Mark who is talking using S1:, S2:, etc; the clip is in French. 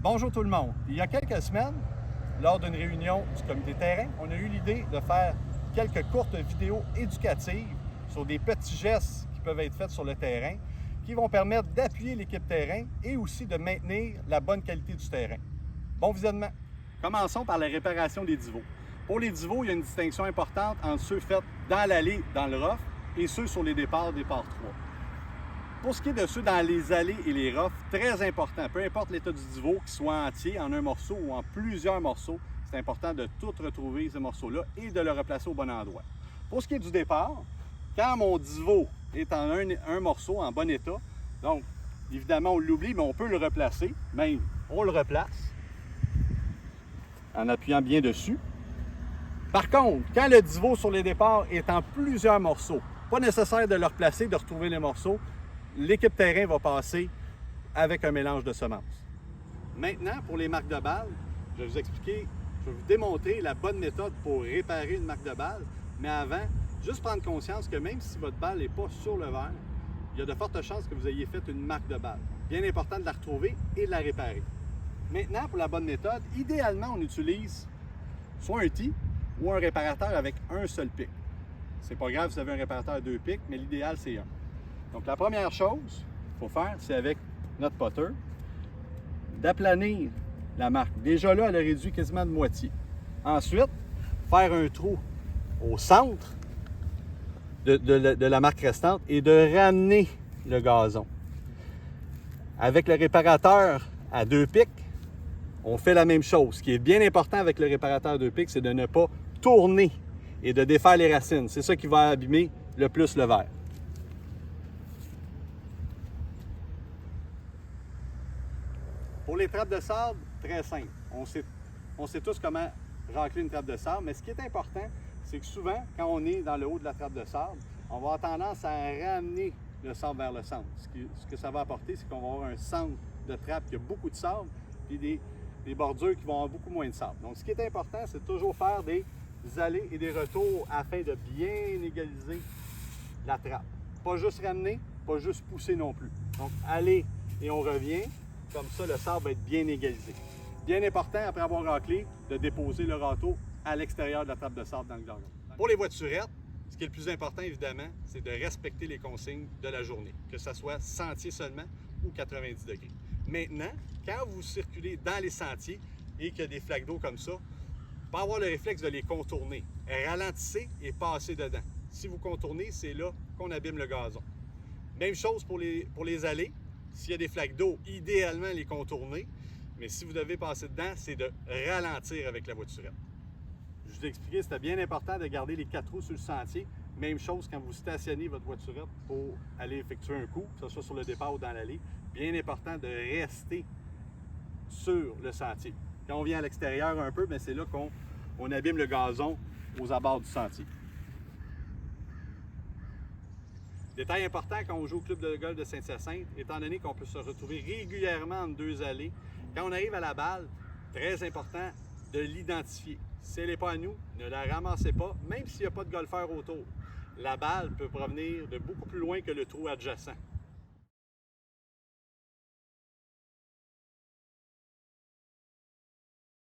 S1: Bonjour tout le monde. Il y a quelques semaines, lors d'une réunion du comité terrain, on a eu l'idée de faire quelques courtes vidéos éducatives sur des petits gestes qui peuvent être faits sur le terrain, qui vont permettre d'appuyer l'équipe terrain et aussi de maintenir la bonne qualité du terrain. Bon visionnement! Commençons par la réparation des divots. Pour les divots, il y a une distinction importante entre ceux faits dans l'allée, dans le rough, et ceux sur les départs, départ 3. Pour ce qui est de ceux dans les allées et les roughs, très important, peu importe l'état du divot, qu'il soit entier, en un morceau ou en plusieurs morceaux, c'est important de tout retrouver ce morceau-là et de le replacer au bon endroit. Pour ce qui est du départ, quand mon divot est en un morceau en bon état, donc évidemment on l'oublie, mais on peut le replacer, même on le replace en appuyant bien dessus. Par contre, quand le divot sur les départs est en plusieurs morceaux, pas nécessaire de le replacer, de retrouver les morceaux, l'équipe terrain va passer avec un mélange de semences. Maintenant, pour les marques de balle, je vais vous expliquer, je vais vous démontrer la bonne méthode pour réparer une marque de balle. Mais avant, juste prendre conscience que même si votre balle n'est pas sur le verre, il y a de fortes chances que vous ayez fait une marque de balle. Bien important de la retrouver et de la réparer. Maintenant, pour la bonne méthode, idéalement, on utilise soit un tee ou un réparateur avec un seul pic. C'est pas grave si vous avez un réparateur à 2 pics, mais l'idéal, c'est 1. Donc, la première chose qu'il faut faire, c'est avec notre putter, d'aplanir la marque. Déjà là, elle a réduit quasiment de moitié. Ensuite, faire un trou au centre de la marque restante et de ramener le gazon. Avec le réparateur à 2 pics, on fait la même chose. Ce qui est bien important avec le réparateur à 2 pics, c'est de ne pas tourner et de défaire les racines. C'est ça qui va abîmer le plus le verre. Pour les trappes de sable, très simple. On sait tous comment racler une trappe de sable, mais ce qui est important, c'est que souvent, quand on est dans le haut de la trappe de sable, on va avoir tendance à ramener le sable vers le centre. Ce que ça va apporter, c'est qu'on va avoir un centre de trappe qui a beaucoup de sable, puis des bordures qui vont avoir beaucoup moins de sable. Donc, ce qui est important, c'est de toujours faire des allées et des retours afin de bien égaliser la trappe. Pas juste ramener, pas juste pousser non plus. Donc, aller et on revient. Comme ça, le sable va être bien égalisé. Bien important, après avoir raclé, de déposer le râteau à l'extérieur de la trappe de sable dans le gazon. Pour les voiturettes, ce qui est le plus important, évidemment, c'est de respecter les consignes de la journée, que ce soit sentier seulement ou 90 degrés. Maintenant, quand vous circulez dans les sentiers et qu'il y a des flaques d'eau comme ça, pas avoir le réflexe de les contourner. Ralentissez et passez dedans. Si vous contournez, c'est là qu'on abîme le gazon. Même chose pour les allées. S'il y a des flaques d'eau, idéalement les contourner. Mais si vous devez passer dedans, c'est de ralentir avec la voiturette. Je vous ai expliqué, c'était bien important de garder les 4 roues sur le sentier. Même chose quand vous stationnez votre voiturette pour aller effectuer un coup, que ce soit sur le départ ou dans l'allée. Bien important de rester sur le sentier. Quand on vient à l'extérieur un peu, c'est là qu'on abîme le gazon aux abords du sentier. Détail important quand on joue au club de golf de Saint-Hyacinthe, étant donné qu'on peut se retrouver régulièrement entre 2 allées, quand on arrive à la balle, très important de l'identifier. Si elle n'est pas à nous, ne la ramassez pas, même s'il n'y a pas de golfeur autour. La balle peut provenir de beaucoup plus loin que le trou adjacent.